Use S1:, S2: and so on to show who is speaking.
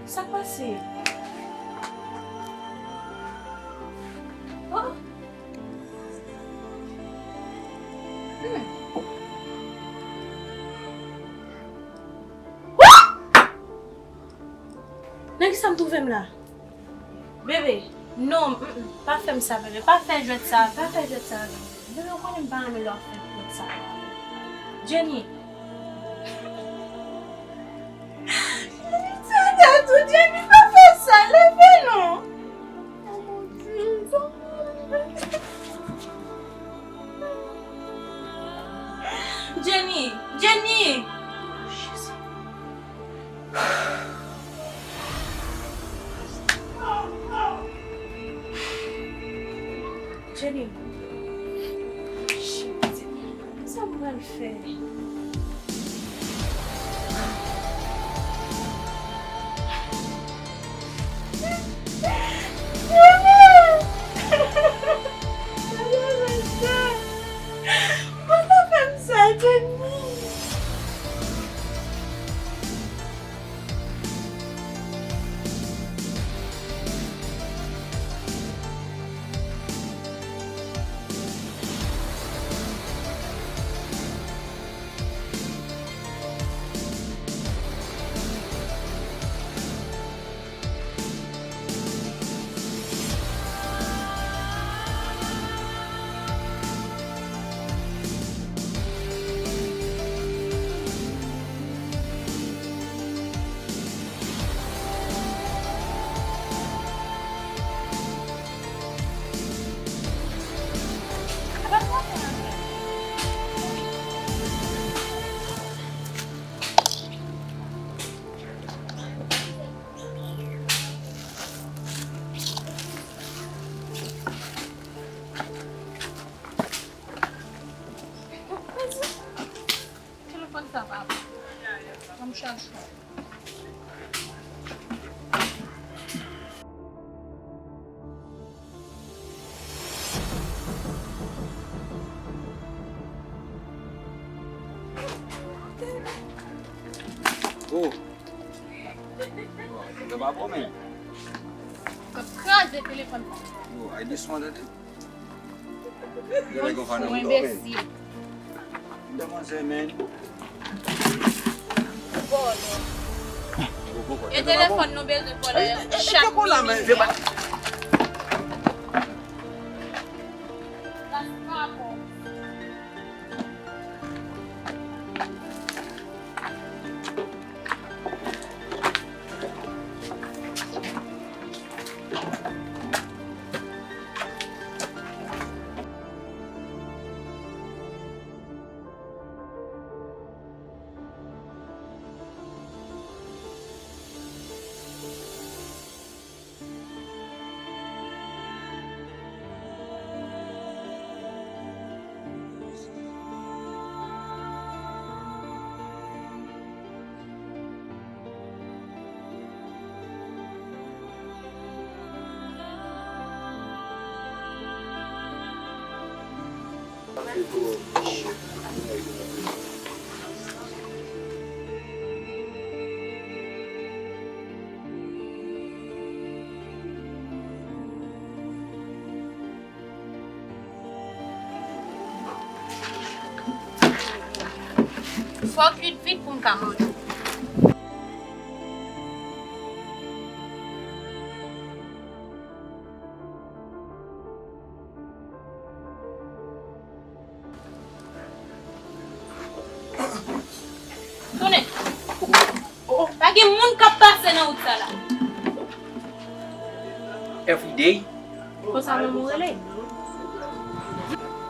S1: Sa pase? Oh? Nèg sa m'touvem là? Bébé, non, pas faire ça, bébé. Pas faire jouer ça, pas faire jouer ça. Bébé, on connaît pas me leur faire pour ça. Jenny. Jenny, pas faire ça, levez non. Oh mon Dieu, Jenny, Jenny. Jenny. Shit. Ça va le faire.
S2: Oh. Ada apa men?
S3: Keras dia telefon.
S2: Oh, I just wanted it. Dia lagi kau nak
S3: Mau
S2: untuk men.
S3: imbecil.
S2: Dah masa men.
S3: Bodoh.
S2: Oh,
S3: Ya telefon no bezo bola.
S2: Chat kau lah men. Dia
S3: Faut vite pour me manger. Tourne. Bagi moun ka passe na outa la.
S4: Every day.
S1: Kau sama murah lain?